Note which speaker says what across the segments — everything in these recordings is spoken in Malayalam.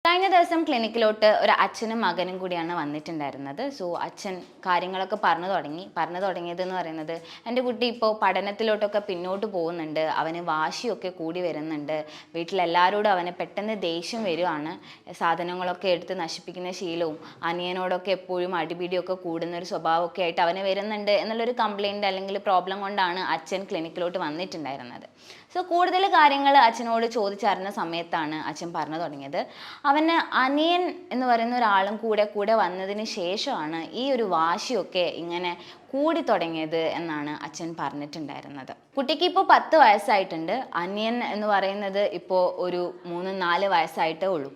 Speaker 1: കഴിഞ്ഞ ദിവസം ക്ലിനിക്കിലോട്ട് ഒരു അച്ഛനും മകനും കൂടിയാണ് വന്നിട്ടുണ്ടായിരുന്നത്. സോ അച്ഛൻ കാര്യങ്ങളൊക്കെ പറഞ്ഞു തുടങ്ങിയതെന്ന് പറയുന്നത്, എൻ്റെ കുട്ടി ഇപ്പോൾ പഠനത്തിലോട്ടൊക്കെ പിന്നോട്ട് പോകുന്നുണ്ട്, അവന് വാശിയൊക്കെ കൂടി വരുന്നുണ്ട്, വീട്ടിലെല്ലാവരോടും അവന് പെട്ടെന്ന് ദേഷ്യം വരുവാണ്, സാധനങ്ങളൊക്കെ എടുത്ത് നശിപ്പിക്കുന്ന ശീലവും അനിയനോടൊക്കെ എപ്പോഴും അടിപിടിയൊക്കെ കൂടുന്ന ഒരു സ്വഭാവമൊക്കെ ആയിട്ട് അവന് വരുന്നുണ്ട് എന്നുള്ളൊരു കംപ്ലയിൻറ്റ് അല്ലെങ്കിൽ പ്രോബ്ലം കൊണ്ടാണ് അച്ഛൻ ക്ലിനിക്കിലോട്ട് വന്നിട്ടുണ്ടായിരുന്നത്. സോ കൂടുതൽ കാര്യങ്ങൾ അച്ഛനോട് ചോദിച്ചറിഞ്ഞ സമയത്താണ് അച്ഛൻ പറഞ്ഞു തുടങ്ങിയത്, അവന് അനിയൻ എന്ന് പറയുന്ന ഒരാളും കൂടെ വന്നതിന് ശേഷമാണ് ഈ ഒരു വാശിയൊക്കെ ഇങ്ങനെ കൂടി തുടങ്ങിയത് എന്നാണ് അച്ഛൻ പറഞ്ഞിട്ടുണ്ടായിരുന്നത്. കുട്ടിക്ക് ഇപ്പോൾ 10 വയസ്സായിട്ടുണ്ട്. അനിയൻ എന്ന് പറയുന്നത് ഇപ്പോൾ ഒരു 3-4 വയസ്സായിട്ടേ ഉള്ളൂ.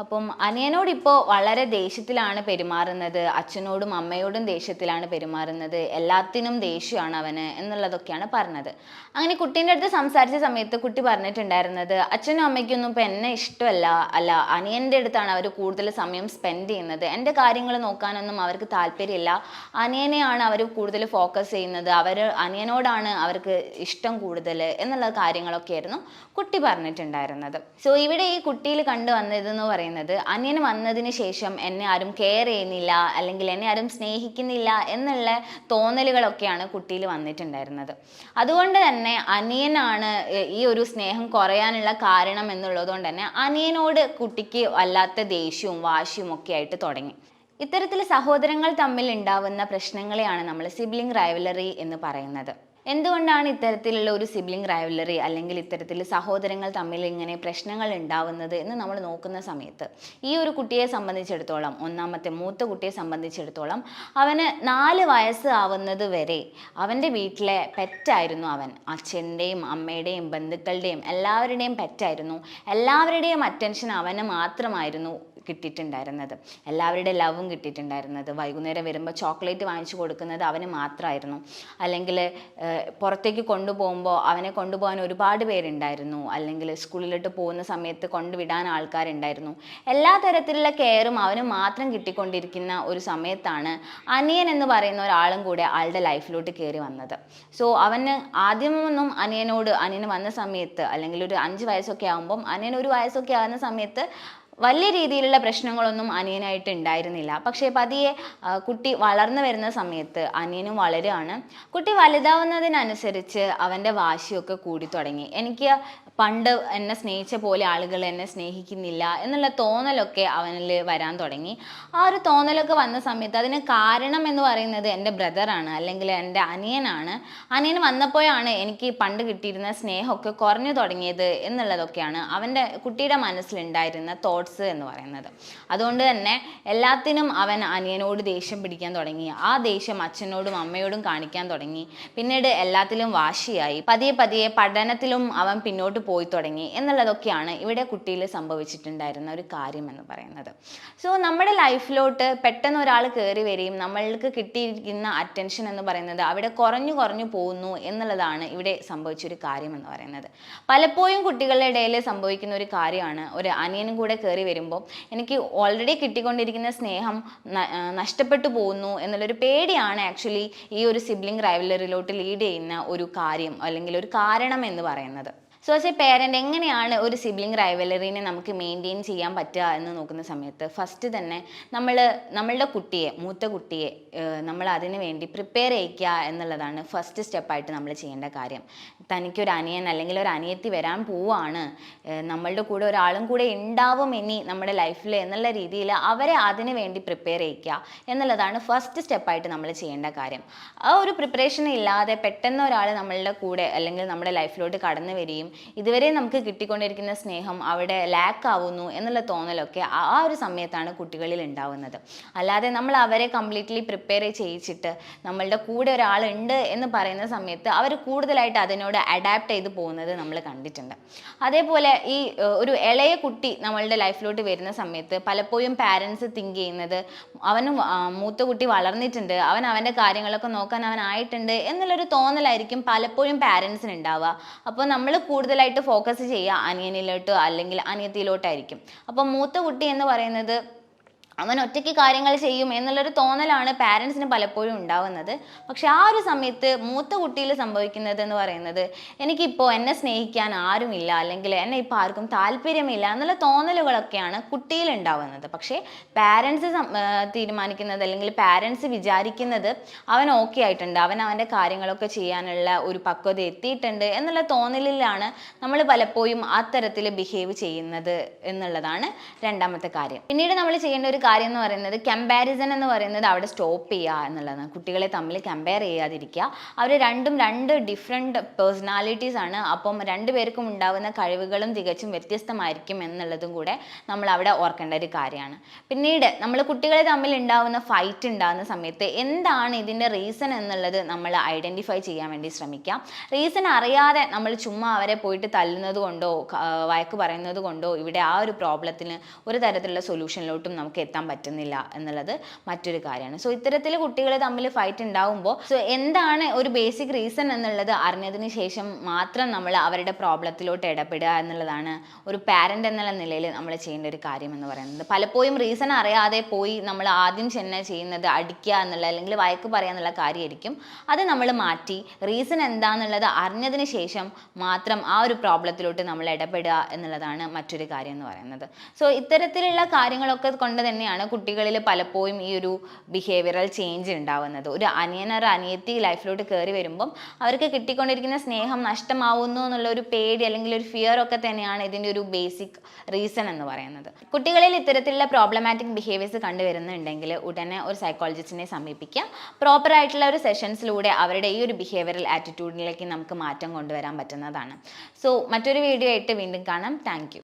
Speaker 1: അപ്പം അനിയനോട് ഇപ്പോൾ വളരെ ദേഷ്യത്തിലാണ് പെരുമാറുന്നത്, അച്ഛനോടും അമ്മയോടും ദേഷ്യത്തിലാണ് പെരുമാറുന്നത്, എല്ലാത്തിനും ദേഷ്യമാണ് അവന് എന്നുള്ളതൊക്കെയാണ് പറഞ്ഞത്. അങ്ങനെ കുട്ടീൻ്റെ അടുത്ത് സംസാരിച്ച സമയത്ത് കുട്ടി പറഞ്ഞിട്ടുണ്ടായിരുന്നത്, അച്ഛനും അമ്മയ്ക്കൊന്നും ഇപ്പം എന്നെ ഇഷ്ടമല്ല, അനിയൻ്റെ അടുത്താണ് അവർ കൂടുതൽ സമയം സ്പെൻഡ് ചെയ്യുന്നത്, എൻ്റെ കാര്യങ്ങൾ നോക്കാനൊന്നും അവർക്ക് താല്പര്യമില്ല, അനിയനെയാണ് അവർ കൂടുതൽ ഫോക്കസ് ചെയ്യുന്നത്, അനിയനോടാണ് അവർക്ക് ഇഷ്ടം കൂടുതൽ എന്നുള്ള കാര്യങ്ങളൊക്കെ ആയിരുന്നു കുട്ടി പറഞ്ഞിട്ടുണ്ടായിരുന്നത്. സോ ഇവിടെ ഈ കുട്ടിയിൽ കണ്ടുവന്നതെന്ന് പറയുന്നത്, അനിയൻ വന്നതിന് ശേഷം എന്നെ ആരും കെയർ ചെയ്യുന്നില്ല അല്ലെങ്കിൽ എന്നെ ആരും സ്നേഹിക്കുന്നില്ല എന്നുള്ള തോന്നലുകളൊക്കെയാണ് കുട്ടിയിൽ വന്നിട്ടുണ്ടായിരുന്നത്. അതുകൊണ്ട് തന്നെ അനിയനാണ് ഈ ഒരു സ്നേഹം കുറയാനുള്ള കാരണം എന്നുള്ളത് കൊണ്ട് തന്നെ അനിയനോട് കുട്ടിക്ക് വല്ലാത്ത ദേഷ്യവും വാശിയും ഒക്കെ ആയിട്ട് തുടങ്ങി. ഇത്തരത്തിൽ സഹോദരങ്ങൾ തമ്മിൽ ഉണ്ടാവുന്ന പ്രശ്നങ്ങളെയാണ് നമ്മൾ സിബ്ലിംഗ് റൈവലറി എന്ന് പറയുന്നത്. എന്തുകൊണ്ടാണ് ഇത്തരത്തിലുള്ള ഒരു സിബ്ലിംഗ് റൈവലറി അല്ലെങ്കിൽ ഇത്തരത്തിൽ സഹോദരങ്ങൾ തമ്മിൽ ഇങ്ങനെ പ്രശ്നങ്ങൾ ഉണ്ടാവുന്നത് എന്ന് നമ്മൾ നോക്കുന്ന സമയത്ത്, ഈ ഒരു കുട്ടിയെ സംബന്ധിച്ചിടത്തോളം, മൂത്ത കുട്ടിയെ സംബന്ധിച്ചിടത്തോളം, അവന് 4 വയസ്സ് ആവുന്നത് വരെ അവൻ്റെ വീട്ടിലെ പെറ്റായിരുന്നു അവൻ. അച്ഛൻ്റെയും അമ്മയുടെയും ബന്ധുക്കളുടെയും എല്ലാവരുടെയും പെറ്റായിരുന്നു. എല്ലാവരുടെയും അറ്റൻഷൻ അവന് മാത്രമായിരുന്നു കിട്ടിയിട്ടുണ്ടായിരുന്നത്, എല്ലാവരുടെ ലവും കിട്ടിയിട്ടുണ്ടായിരുന്നത്. വൈകുന്നേരം വരുമ്പോൾ ചോക്ലേറ്റ് വാങ്ങിച്ചു കൊടുക്കുന്നത് അവന് മാത്രമായിരുന്നു. അല്ലെങ്കിൽ പുറത്തേക്ക് കൊണ്ടുപോകുമ്പോൾ അവനെ കൊണ്ടുപോകാൻ ഒരുപാട് പേരുണ്ടായിരുന്നു, അല്ലെങ്കിൽ സ്കൂളിലോട്ട് പോകുന്ന സമയത്ത് കൊണ്ടുവിടാൻ ആൾക്കാരുണ്ടായിരുന്നു. എല്ലാ തരത്തിലുള്ള കെയറും അവന് മാത്രം കിട്ടിക്കൊണ്ടിരിക്കുന്ന ഒരു സമയത്താണ് അനിയൻ എന്ന് പറയുന്ന ഒരാളും കൂടെ ആളുടെ ലൈഫിലോട്ട് കയറി വന്നത്. സോ അവന് ആദ്യമൊന്നും അനിയന് വന്ന സമയത്ത്, അല്ലെങ്കിൽ ഒരു 5 വയസ്സൊക്കെ ആകുമ്പം, അനിയൻ 1 വയസ്സൊക്കെ ആകുന്ന സമയത്ത് വലിയ രീതിയിലുള്ള പ്രശ്നങ്ങളൊന്നും അനിയനായിട്ട് ഉണ്ടായിരുന്നില്ല. പക്ഷേ പതിയെ കുട്ടി വളർന്നു വരുന്ന സമയത്ത് അനിയനും വളരുകയാണ്. കുട്ടി വലുതാവുന്നതിനനുസരിച്ച് അവൻ്റെ വാശിയൊക്കെ കൂടി തുടങ്ങി. എനിക്ക് പണ്ട് എന്നെ സ്നേഹിച്ച പോലെ ആളുകൾ എന്നെ സ്നേഹിക്കുന്നില്ല എന്നുള്ള തോന്നലൊക്കെ അവനിൽ വരാൻ തുടങ്ങി. ആ ഒരു തോന്നലൊക്കെ വന്ന സമയത്ത് അതിന് കാരണം എന്ന് പറയുന്നത് എൻ്റെ ബ്രദറാണ്, അല്ലെങ്കിൽ എൻ്റെ അനിയനാണ്. അനിയൻ വന്നപ്പോഴാണ് എനിക്ക് പണ്ട് കിട്ടിയിരുന്ന സ്നേഹമൊക്കെ കുറഞ്ഞു തുടങ്ങിയത് എന്നുള്ളതൊക്കെയാണ് കുട്ടിയുടെ മനസ്സിലുണ്ടായിരുന്ന തോട്ട്സ് എന്ന് പറയുന്നത്. അതുകൊണ്ട് തന്നെ എല്ലാത്തിനും അവൻ അനിയനോട് ദേഷ്യം പിടിക്കാൻ തുടങ്ങി. ആ ദേഷ്യം അച്ഛനോടും അമ്മയോടും കാണിക്കാൻ തുടങ്ങി. പിന്നീട് എല്ലാത്തിലും വാശിയായി. പതിയെ പഠനത്തിലും അവൻ പിന്നോട്ട് പോയി തുടങ്ങി എന്നുള്ളതൊക്കെയാണ് ഇവിടെ കുട്ടിയിൽ സംഭവിച്ചിട്ടുണ്ടായിരുന്ന ഒരു കാര്യം എന്ന് പറയുന്നത്. സോ നമ്മുടെ ലൈഫിലോട്ട് പെട്ടെന്ന് ഒരാൾ കയറി വരികയും നമ്മൾക്ക് കിട്ടിയിരിക്കുന്ന അറ്റൻഷൻ എന്ന് പറയുന്നത് അവിടെ കുറഞ്ഞു പോകുന്നു എന്നുള്ളതാണ് ഇവിടെ സംഭവിച്ചൊരു കാര്യം എന്ന് പറയുന്നത്. പലപ്പോഴും കുട്ടികളുടെ ഇടയിൽ സംഭവിക്കുന്ന ഒരു കാര്യമാണ്, ഒരു അനിയനും കൂടെ കയറി വരുമ്പോൾ എനിക്ക് ഓൾറെഡി കിട്ടിക്കൊണ്ടിരിക്കുന്ന സ്നേഹം നഷ്ടപ്പെട്ടു പോകുന്നു എന്നുള്ളൊരു പേടിയാണ് ആക്ച്വലി ഈ ഒരു സിബ്ലിംഗ് റൈവലറിയിലോട്ട് ലീഡ് ചെയ്യുന്ന ഒരു കാര്യം അല്ലെങ്കിൽ ഒരു കാരണം എന്ന് പറയുന്നത്. സോ ആസ് എ പേരൻ്റ് എങ്ങനെയാണ് ഒരു സിബ്ലിംഗ് റൈവലറിനെ നമുക്ക് മെയിൻറ്റെയിൻ ചെയ്യാൻ പറ്റുക എന്ന് നോക്കുന്ന സമയത്ത്, ഫസ്റ്റ് തന്നെ നമ്മളുടെ മൂത്ത കുട്ടിയെ നമ്മൾ അതിന് വേണ്ടി പ്രിപ്പയർ ചെയ്യിക്കുക എന്നുള്ളതാണ് ഫസ്റ്റ് സ്റ്റെപ്പായിട്ട് നമ്മൾ ചെയ്യേണ്ട കാര്യം. തനിക്കൊരു അനിയൻ അല്ലെങ്കിൽ ഒരു അനിയത്തി വരാൻ പോവാണ്, നമ്മളുടെ കൂടെ ഒരാളും കൂടെ ഉണ്ടാവും ഇനി നമ്മുടെ ലൈഫിൽ എന്നുള്ള രീതിയിൽ അവരെ അതിന് വേണ്ടി പ്രിപ്പയർ ചെയ്യിക്കുക എന്നുള്ളതാണ് ഫസ്റ്റ് സ്റ്റെപ്പായിട്ട് നമ്മൾ ചെയ്യേണ്ട കാര്യം. ആ ഒരു പ്രിപ്പറേഷൻ ഇല്ലാതെ പെട്ടെന്ന് ഒരാൾ നമ്മളുടെ കൂടെ അല്ലെങ്കിൽ നമ്മുടെ ലൈഫിലോട്ട് കടന്നു വരികയും ഇതുവരെ നമുക്ക് കിട്ടിക്കൊണ്ടിരിക്കുന്ന സ്നേഹം അവിടെ ലാക്ക് ആവുന്നു എന്നുള്ള തോന്നലൊക്കെ ആ ഒരു സമയത്താണ് കുട്ടികളിൽ ഉണ്ടാവുന്നത്. അല്ലാതെ നമ്മൾ അവരെ കംപ്ലീറ്റ്ലി പ്രിപ്പയർ ചെയ്യിച്ചിട്ട് നമ്മളുടെ കൂടെ ഒരാളുണ്ട് എന്ന് പറയുന്ന സമയത്ത് അവർ കൂടുതലായിട്ട് അതിനോട് അഡാപ്റ്റ് ചെയ്ത് പോകുന്നത് നമ്മൾ കണ്ടിട്ടുണ്ട്. അതേപോലെ ഈ ഒരു ഇളയ കുട്ടി നമ്മളുടെ ലൈഫിലോട്ട് വരുന്ന സമയത്ത് പലപ്പോഴും പാരൻസ് തിങ്ക് ചെയ്യുന്നത്, മൂത്ത കുട്ടി വളർന്നിട്ടുണ്ട്, അവൻ്റെ കാര്യങ്ങളൊക്കെ നോക്കാൻ അവനായിട്ടുണ്ട് എന്നുള്ളൊരു തോന്നലായിരിക്കും പലപ്പോഴും പാരൻസിന് ഉണ്ടാവുക. അപ്പോൾ നമ്മൾ കൂടുതലായിട്ട് ഫോക്കസ് ചെയ്യുക അനിയനിലോട്ടോ അല്ലെങ്കിൽ അനിയത്തിയിലോട്ടായിരിക്കും. അപ്പോൾ മൂത്ത കുട്ടി എന്ന് പറയുന്നത് അവൻ ഒറ്റയ്ക്ക് കാര്യങ്ങൾ ചെയ്യും എന്നുള്ളൊരു തോന്നലാണ് പാരൻസിന് പലപ്പോഴും ഉണ്ടാവുന്നത്. പക്ഷെ ആ ഒരു സമയത്ത് മൂത്ത കുട്ടിയിൽ സംഭവിക്കുന്നത് എന്ന് പറയുന്നത്, എനിക്കിപ്പോൾ എന്നെ സ്നേഹിക്കാൻ ആരുമില്ല, അല്ലെങ്കിൽ എന്നെ ഇപ്പോൾ ആർക്കും താല്പര്യമില്ല എന്നുള്ള തോന്നലുകളൊക്കെയാണ് കുട്ടിയിൽ ഉണ്ടാവുന്നത്. പക്ഷേ പാരൻസ് തീരുമാനിക്കുന്നത്, അല്ലെങ്കിൽ പാരൻസ് വിചാരിക്കുന്നത് അവൻ ഓക്കെ ആയിട്ടുണ്ട്, അവൻ അവൻ്റെ കാര്യങ്ങളൊക്കെ ചെയ്യാനുള്ള ഒരു പക്വത എത്തിയിട്ടുണ്ട് എന്നുള്ള തോന്നലിലാണ് നമ്മൾ പലപ്പോഴും അത്തരത്തിൽ ബിഹേവ് ചെയ്യുന്നത് എന്നുള്ളതാണ് രണ്ടാമത്തെ കാര്യം. പിന്നീട് നമ്മൾ ചെയ്യേണ്ട ഒരു കാര്യം എന്ന് പറയുന്നത്, കമ്പാരിസൺ എന്ന് പറയുന്നത് അവിടെ സ്റ്റോപ്പ് ചെയ്യുക എന്നുള്ളതാണ്. കുട്ടികളെ തമ്മിൽ കമ്പയർ ചെയ്യാതിരിക്കുക. അവർ രണ്ടും രണ്ട് ഡിഫറെൻറ്റ് പേഴ്സണാലിറ്റീസ് ആണ്. അപ്പം രണ്ടുപേർക്കും ഉണ്ടാകുന്ന കഴിവുകളും തികച്ചും വ്യത്യസ്തമായിരിക്കും എന്നുള്ളതും കൂടെ നമ്മൾ അവിടെ ഓർക്കേണ്ട ഒരു കാര്യമാണ്. പിന്നീട് നമ്മൾ കുട്ടികളെ തമ്മിൽ ഉണ്ടാകുന്ന ഫൈറ്റ് ഉണ്ടാകുന്ന സമയത്ത് എന്താണ് ഇതിൻ്റെ റീസൺ എന്നുള്ളത് നമ്മൾ ഐഡൻറ്റിഫൈ ചെയ്യാൻ വേണ്ടി ശ്രമിക്കാം. റീസൺ അറിയാതെ നമ്മൾ ചുമ്മാ അവരെ പോയിട്ട് തല്ലുന്നത് കൊണ്ടോ വഴക്ക് പറയുന്നത് കൊണ്ടോ ഇവിടെ ആ ഒരു പ്രോബ്ലത്തിന് ഒരു തരത്തിലുള്ള സൊല്യൂഷനിലോട്ടും നമുക്ക് എത്താൻ പറ്റുന്നില്ല എന്നുള്ളത് മറ്റൊരു കാര്യമാണ്. സോ ഇത്തരത്തിൽ കുട്ടികൾ തമ്മിൽ ഫൈറ്റ് ഉണ്ടാവുമ്പോൾ എന്താണ് ഒരു ബേസിക് റീസൺ എന്നുള്ളത് അറിഞ്ഞതിന് ശേഷം മാത്രം നമ്മൾ അവരുടെ പ്രോബ്ലത്തിലോട്ട് ഇടപെടുക എന്നുള്ളതാണ് ഒരു പാരന്റ് എന്നുള്ള നിലയിൽ നമ്മൾ ചെയ്യേണ്ട ഒരു കാര്യം എന്ന് പറയുന്നത്. പലപ്പോഴും റീസൺ അറിയാതെ പോയി നമ്മൾ ആദ്യം ചെന്ന് ചെയ്യുന്നത് അടിക്കുക എന്നുള്ള, അല്ലെങ്കിൽ വഴക്ക് പറയുക എന്നുള്ള കാര്യമായിരിക്കും. അത് നമ്മൾ മാറ്റി റീസൺ എന്താണെന്നുള്ളത് അറിഞ്ഞതിന് ശേഷം മാത്രം ആ ഒരു പ്രോബ്ലത്തിലോട്ട് നമ്മൾ ഇടപെടുക എന്നുള്ളതാണ് മറ്റൊരു കാര്യം എന്ന് പറയുന്നത്. സോ ഇത്തരത്തിലുള്ള കാര്യങ്ങളൊക്കെ കൊണ്ട് തന്നെയാണ് കുട്ടികളിൽ പലപ്പോഴും ഈ ഒരു ബിഹേവിയറൽ ചേഞ്ച് ഉണ്ടാവുന്നത്. ഒരു അനിയനൊരു അനിയത്തി ലൈഫിലോട്ട് കയറി വരുമ്പം അവർക്ക് കിട്ടിക്കൊണ്ടിരിക്കുന്ന സ്നേഹം നഷ്ടമാവുന്നു എന്നുള്ള ഒരു പേടി, അല്ലെങ്കിൽ ഒരു ഫിയർ ഒക്കെ തന്നെയാണ് ഇതിൻ്റെ ഒരു ബേസിക് റീസൺ എന്ന് പറയുന്നത്. കുട്ടികളിൽ ഇത്തരത്തിലുള്ള പ്രോബ്ലമാറ്റിക് ബിഹേവിയേഴ്സ് കണ്ടുവരുന്നുണ്ടെങ്കിൽ ഉടനെ ഒരു സൈക്കോളജിസ്റ്റിനെ സമീപിക്കുക. പ്രോപ്പർ ആയിട്ടുള്ള ഒരു സെഷൻസിലൂടെ അവരുടെ ഈ ഒരു ബിഹേവിയറൽ ആറ്റിറ്റ്യൂഡിലേക്ക് നമുക്ക് മാറ്റം കൊണ്ടുവരാൻ പറ്റുന്നതാണ്. സോ മറ്റൊരു വീഡിയോ ആയിട്ട് വീണ്ടും കാണാം. Thank you.